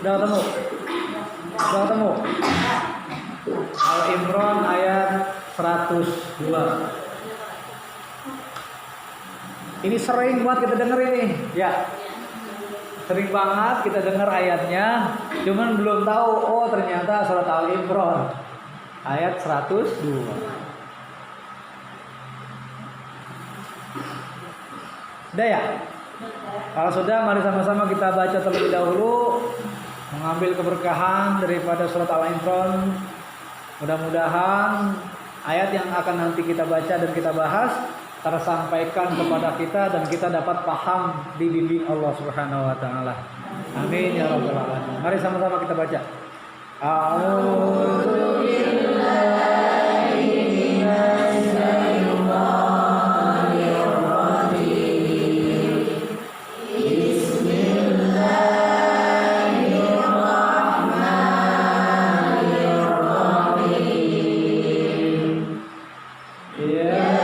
Udah ketemu? Udah ketemu? Al-Imran ayat 102. Ini sering banget kita denger ini, ya. Sering banget kita dengar ayatnya, cuman belum tahu oh ternyata surat Al-Imran ayat 102. Udah ya? Kalau sudah, mari sama-sama kita baca terlebih dahulu, mengambil keberkahan daripada surat Al-Imran. Mudah-mudahan ayat yang akan nanti kita baca dan kita bahas tersampaikan kepada kita dan kita dapat paham dibimbing Allah Subhanahu wa taala. Amin ya rabbal alamin. Mari sama-sama kita baca. A'udzu billahi minasy syaithanir rajim. Bismillahirrahmanirrahim. Ya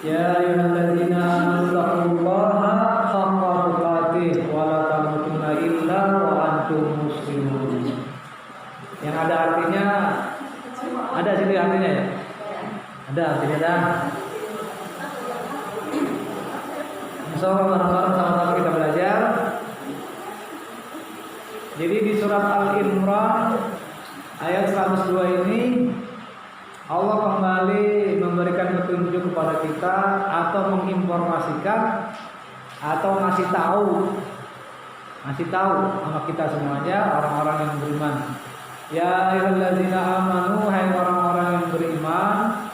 Ya ayyuhalladzina amanu taqullaha haqqa tuqatih wa la tamutunna illa wa antum muslimun. Yang ada artinya, ada sini artinya ya? Ada artinya dah. Insyaallah bareng-bareng sama-sama kita belajar. Jadi di surat Al-Imran ayat 102 ini Allah kembali memberikan petunjuk kepada kita atau menginformasikan atau ngasih tahu sama kita semuanya, orang-orang yang beriman. Ya ayyuhalladzina amanu, hai orang-orang yang beriman,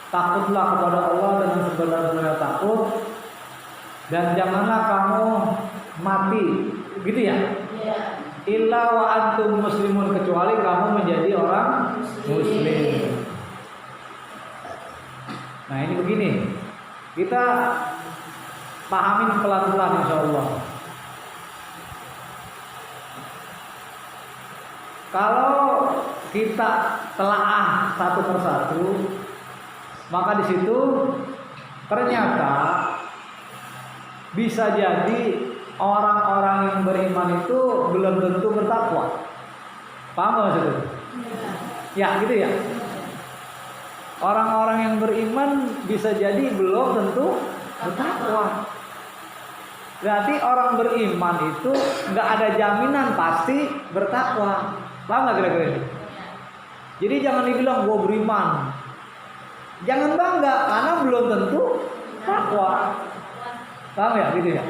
takutlah kepada Allah dengan sebenar-benarnya takut, dan janganlah kamu mati, gitu ya? Illa wa antum muslimun, kecuali kamu menjadi orang muslim. Nah ini begini, kita pahamin pelan-pelan insyaallah. Kalau kita telaah satu persatu, maka di situ ternyata bisa jadi orang-orang yang beriman itu belum tentu bertakwa. Paham nggak maksudnya? Ya gitu ya. Orang-orang yang beriman bisa jadi belum tentu bertakwa. Berarti orang beriman itu nggak ada jaminan pasti bertakwa. Paham nggak kira-kira? Jadi jangan dibilang gua beriman. Jangan bangga karena belum tentu takwa. Paham ya gitu ya?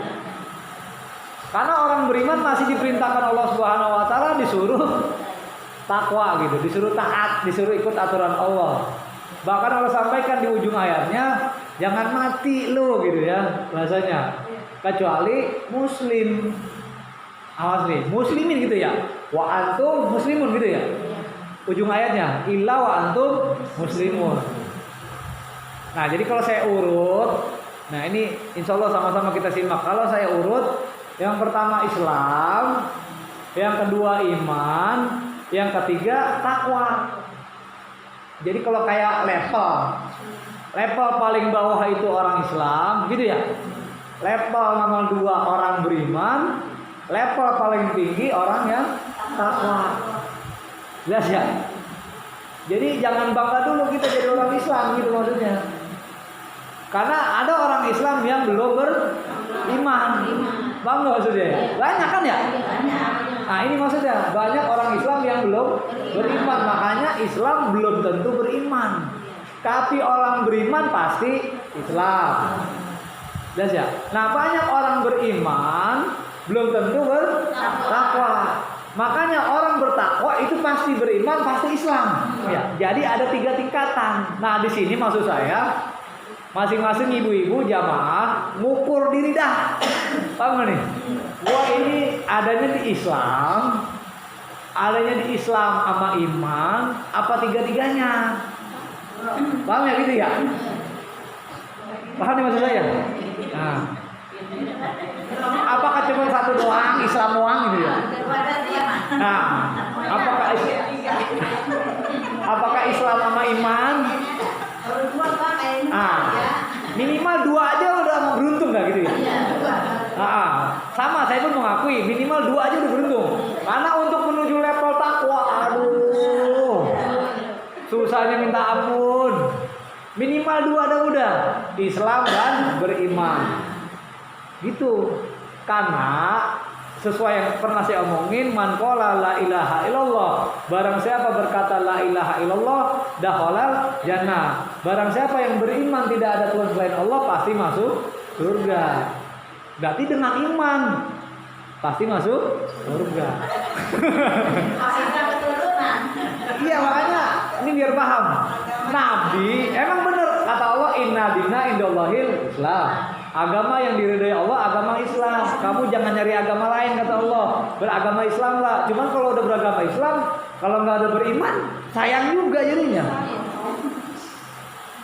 Karena orang beriman masih diperintahkan Allah Subhanahu wa taala disuruh takwa gitu, disuruh taat, disuruh ikut aturan Allah. Bahkan Allah sampaikan di ujung ayatnya, jangan mati lo gitu ya bahasanya. Kecuali muslim. Awas nih, muslimin gitu ya. Wa antum muslimun gitu ya. Ujung ayatnya, illa wa antum muslimun. Nah, jadi kalau saya urut, nah ini insya Allah sama-sama kita simak. Kalau saya urut, yang pertama Islam, yang kedua iman, yang ketiga takwa. Jadi kalau kayak level paling bawah itu orang Islam, gitu ya. Level nomor 2 orang beriman, level paling tinggi orang yang takwa. Jelas ya? Jadi jangan bangga dulu kita jadi orang Islam gitu maksudnya. Karena ada orang Islam yang belum beriman. Bangga maksudnya. Banyak kan ya? Nah ini maksudnya banyak orang Islam yang belum beriman. Makanya Islam belum tentu beriman. Tapi orang beriman pasti Islam. Jelas ya? Nah banyak orang beriman belum tentu bertakwa. Makanya orang bertakwa itu pasti beriman, pasti Islam. Ya, jadi ada 3 tingkatan. Nah, di sini maksud saya masing-masing ibu-ibu jamaah ngukur diri dah. Paham gak nih? Wah ini adanya di Islam, adanya di Islam sama iman, apa 3-tiganya? Paham ya gitu ya? Paham nih maksud saya? Nah, apakah cuma satu doang, Islam doang gitu ya? Nah, apakah Islam sama iman? Minimal 2 aja udah beruntung gak gitu ya? Sama saya pun mengakui minimal 2 aja udah beruntung. Karena untuk menuju level takwa, aduh, susahnya minta ampun. Minimal 2 ada udah, Islam dan beriman. Gitu. Karena sesuai yang pernah saya omongin, man qala la ilaha illallah, barang siapa berkata la ilaha illallah dakhalal jannah. Barang siapa yang beriman tidak ada Tuhan selain Allah pasti masuk surga. Berarti dengan iman pasti masuk surga. Iya makanya ini biar paham. Nabi emang bener kata Allah, inna dina indallahil Islam. Agama yang diridhai Allah agama Islam. Kamu jangan nyari agama lain kata Allah. Beragama Islam lah. Cuman kalau udah beragama Islam, kalau nggak ada beriman, sayang juga jadinya.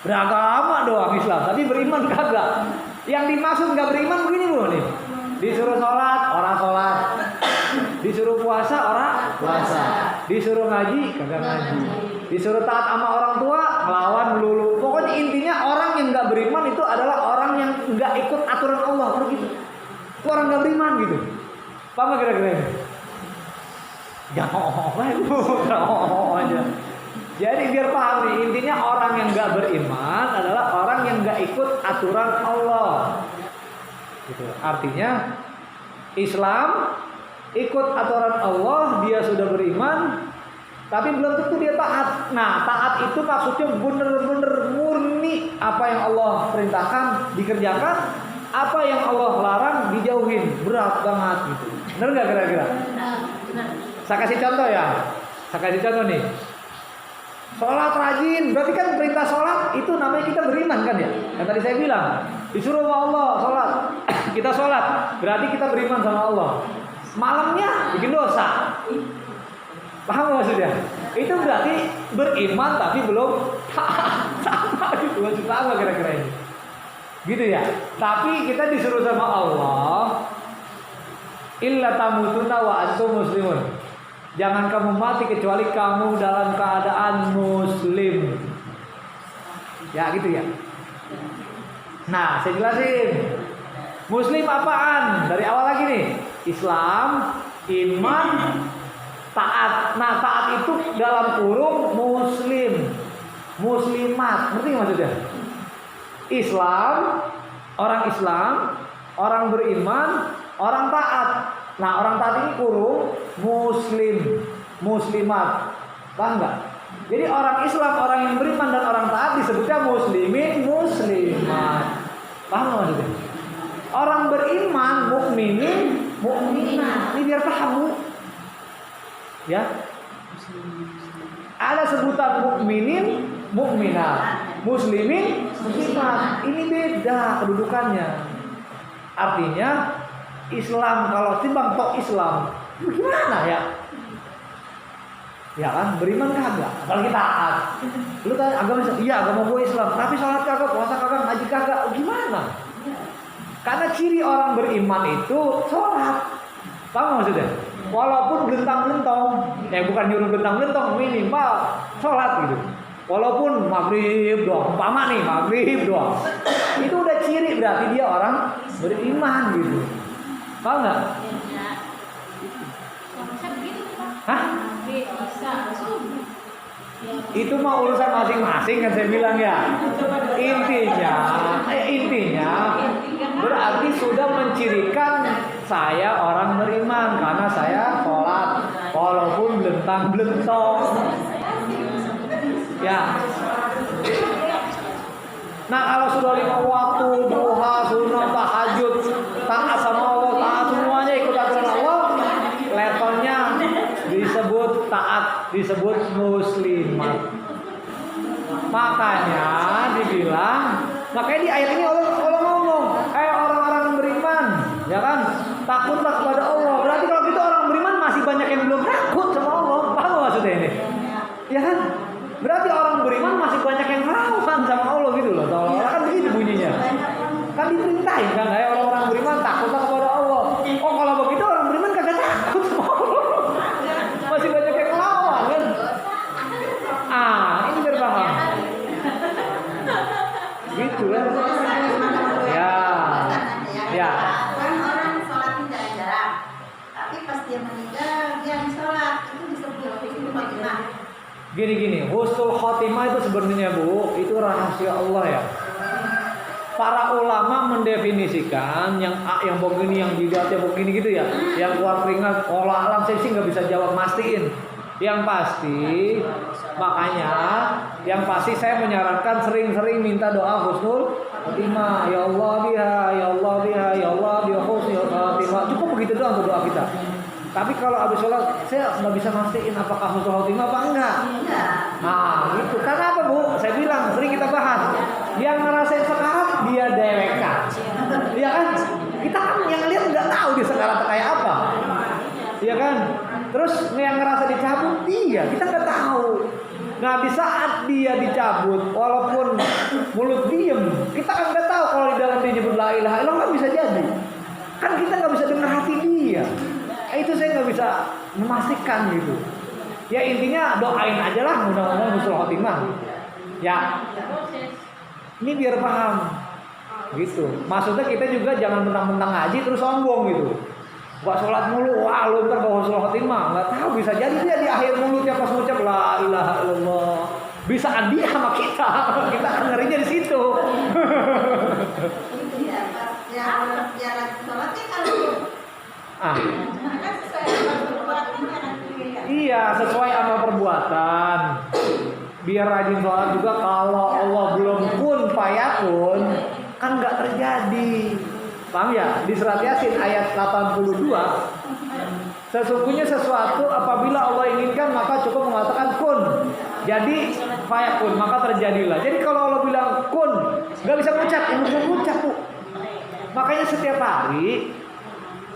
Beragama doang Islam, tapi beriman kagak. Yang dimaksud nggak beriman begini loh nih. Disuruh sholat, orang sholat. Disuruh puasa, orang puasa. Disuruh ngaji, kagak ngaji. Disuruh taat sama orang tua, melawan melulu. Pokoknya intinya orang yang nggak beriman itu adalah orang yang nggak ikut aturan Allah, begitu. Itu orang nggak beriman gitu. Paham kira-kira? Jangan aja. Jadi biar paham nih, intinya orang yang nggak beriman adalah orang yang nggak ikut aturan Allah. Gitu. Artinya Islam ikut aturan Allah, dia sudah beriman. Tapi belum tentu dia taat. Nah, taat itu maksudnya bener-bener murni apa yang Allah perintahkan dikerjakan, apa yang Allah larang dijauhin. Berat banget gitu. Bener nggak kira-kira? Saya kasih contoh ya. Saya kasih contoh nih. Sholat rajin, berarti kan perintah sholat itu namanya kita beriman kan ya? Yang tadi saya bilang disuruh sama Allah sholat, kita sholat, berarti kita beriman sama Allah. Malamnya bikin dosa. Paham maksudnya? Itu berarti beriman tapi belum sama gitu. Sama kira-kira ini. Gitu ya. Tapi kita disuruh sama Allah, illa tamutunna wa antum muslimun. Jangan kamu mati kecuali kamu dalam keadaan muslim. Ya gitu ya. Nah, saya jelasin. Muslim apaan? Dari awal lagi nih. Islam, iman, taat. Nah, taat itu dalam kurung muslim, muslimat. Ngerti nggak maksudnya? Islam, orang beriman, orang taat. Nah, orang taat ini kurung muslim, muslimat. Paham nggak? Jadi orang Islam, orang yang beriman dan orang taat disebutnya muslimin, muslimat. Paham nggak maksudnya? Orang beriman, mukminin, mukminat. Ini biar paham bu. Ya, ada sebutan mukminin, mukminat, muslimin, muslimat. Ini beda kedudukannya. Artinya Islam kalau timbang tok Islam, gimana ya? Ya kan, beriman kagak, apalagi taat. Lu kan agama Islam, iya agama gue Islam, tapi sholat kagak, puasa kagak, ngaji kagak, gimana? Karena ciri orang beriman itu sholat. Paham maksudnya? Walaupun belentang-belentong, bukan nyuruh belentang-belentong, minimal sholat gitu. Walaupun maghrib doang, umpama nih maghrib doang, itu udah ciri berarti dia orang beriman gitu. Paham nggak? Hah? Itu mah urusan masing-masing kan saya bilang ya. Intinya berarti sudah mencirikan saya orang beriman karena saya sholat walaupun belentang-belentong. Ya. Nah kalau sudah 5 waktu, duha, sunnah, tahajud, taat sama Allah, taat semuanya ikut aturan Allah, levelnya disebut taat, disebut muslimat. Makanya di ayat ini Allah ngomong, orang-orang yang beriman, ya kan, takutlah kepada Allah. Berarti kalau kita orang beriman masih banyak yang belum takut sama Allah. Paham maksudnya ini? Ya kan? Berarti orang beriman masih banyak yang rawan sama Allah gitu loh. Seolah-olah kan begitu bunyinya. Kan diperintahin kan, orang-orang beriman takutlah kepada Allah. Oh kalau begitu orang beriman kagak takut sama Allah. Masih banyak yang lawan kan? Ini biar paham. Gitu kan? Ya. Kan orang sholatnya jarang-jarang, tapi pas dia meninggal dia sholat itu disebut husnul khotimah. Gini, husnul khotimah itu sebenarnya Bu, itu rahasia Allah ya. Para ulama mendefinisikan yang begini, yang jidatnya begini gitu ya, yang keluar keringat, Allah alam saya sih nggak bisa jawab mastiin. Yang pasti saya menyarankan sering-sering minta doa husnul khotimah. Ya Allah biha, ya Allah biha, ya Allah biha husnul khotimah. Cukup begitu doang untuk doa kita. Tapi kalau habis sholat saya nggak bisa mastiin apakah husnul khotimah apa enggak. Gitu. Karena apa Bu? Saya bilang sering kita bahas. Yang ngerasain sekarat dia dewekan. Iya kan? Kita kan yang lihat nggak tahu di sekarat kayak apa. Iya kan? Terus yang ngerasa dicabut kita nggak tahu. Nah di saat dia dicabut, walaupun mulut diem, kita kan nggak tahu kalau di dalam dia nyebut la ilaha illallah nggak bisa jadi. Kan kita nggak bisa dengar hati dia. Itu saya nggak bisa memastikan gitu. Ya intinya doain aja lah, mudah-mudahan husnul khotimah. Ya, ini biar paham. Gitu. Maksudnya kita juga jangan mentang-mentang ngaji terus sombong gitu. Gak sholat mulu, wah lu ntar gak husnul khotimah. Gak tahu, bisa jadi dia di akhir mulutnya pas ngucap la ilaha illallah. Bisa dia sama kita. Kita kan ngerinya di situ. Yang lagi sholatnya kalau iya, sesuai sama perbuatan. Biar rajin sholat juga. Kalau Allah belum kun fayakun, kan nggak terjadi. Paham ya? Di surat Yasin ayat 82, sesungguhnya sesuatu apabila Allah inginkan maka cukup mengatakan kun. Jadi fayakun, maka terjadilah. Jadi kalau Allah bilang kun, nggak bisa ngucap, Bu. Makanya setiap hari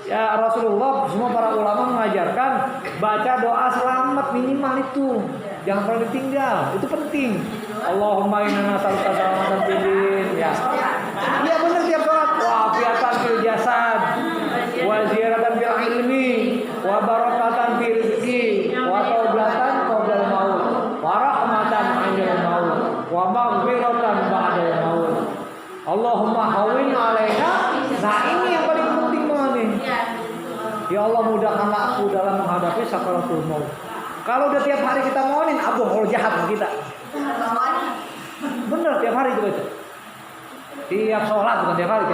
ya Rasulullah, semua para ulama mengajarkan baca doa selamat minimal itu. Jangan pernah ditinggal, itu penting. Allahumma inna nas'aluka salamatan fid din. Ya. Iya benar tiap salat. Wa afiatan fil jasad, wa ziyaratan fil ilmi, wa barakatan fil rizqi, wa taubatan qabla maut, wa rahmatan 'inda maut, wa maghfiratan ba'da maut. Allahumma hawwin 'alaina. Nah, ini yang paling penting banget nih. Ya Allah mudahkanlah aku dalam menghadapi sakaratul maut. Kalau udah tiap hari kita mohon, aduh Allah jahat sama kita. Bener tiap hari itu baca. Tiap sholat bukan tiap hari.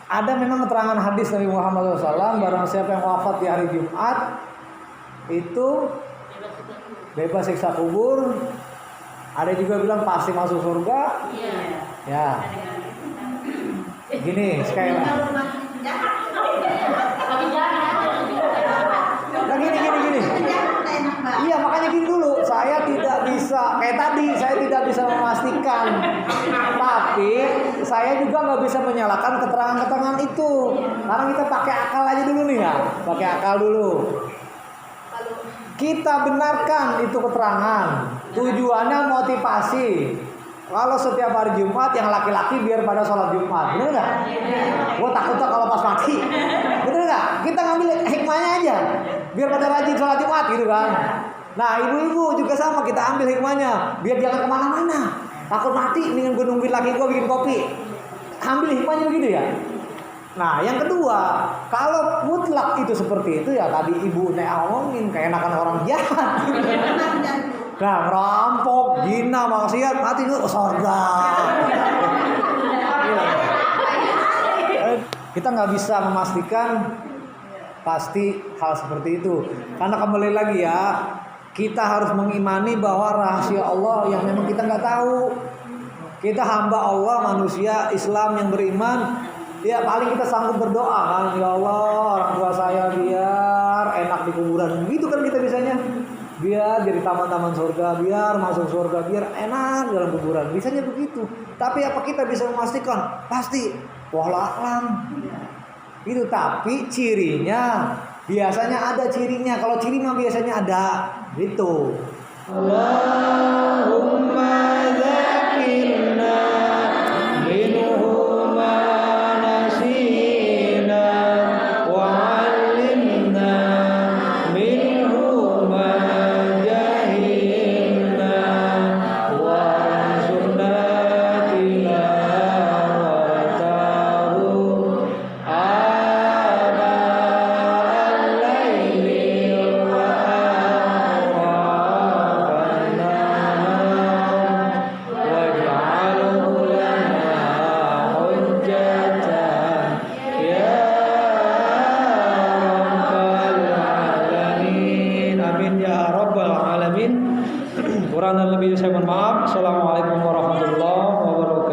Ada memang keterangan hadis Nabi Muhammad SAW, barang siapa yang wafat di hari Jumat itu bebas siksa kubur. Ada juga bilang pasti masuk surga. Ya. Gini sekali lagi. Nah gini. Iya makanya gini dulu. Saya tidak bisa kayak tadi. Saya tidak bisa memastikan. Tapi saya juga nggak bisa menyalahkan keterangan-keterangan itu. Karena kita pakai akal aja dulu nih ya. Pakai akal dulu. Kita benarkan itu keterangan. Tujuannya motivasi. Kalau setiap hari Jumat yang laki-laki biar pada sholat Jumat, bener nggak? Gue takutnya kalau pas mati, bener nggak? Kita ngambil hikmahnya aja, biar pada rajin sholat Jumat gitu kan? Nah ibu-ibu juga sama, kita ambil hikmahnya, biar jangan kemana-mana. Takut mati, mendingan gue nungguin laki gue bikin kopi. Ambil hikmahnya begitu ya. Nah yang kedua, kalau mutlak itu seperti itu ya tadi ibu Nea ngomongin kayak enakan orang jahat. Nah, rampok, zina, maksiat, mati ke surga. Kita nggak bisa memastikan pasti hal seperti itu. Karena kembali lagi ya, kita harus mengimani bahwa rahasia Allah yang memang kita nggak tahu. Kita hamba Allah, manusia Islam yang beriman. Ya paling kita sanggup berdoa kan, ya Allah orang tua saya biar enak di kuburan, gitu kan kita bisanya, biar jadi taman-taman surga, biar masuk surga, biar enak dalam kuburan, bisanya begitu. Tapi apa kita bisa memastikan? Pasti, wallahu a'lam. Itu tapi cirinya biasanya ada cirinya. Kalau ciri mah biasanya ada, gitu. Allahumma zakirna minhu kurang dan lebih saya mohon maaf. Assalamualaikum warahmatullahi wabarakatuh.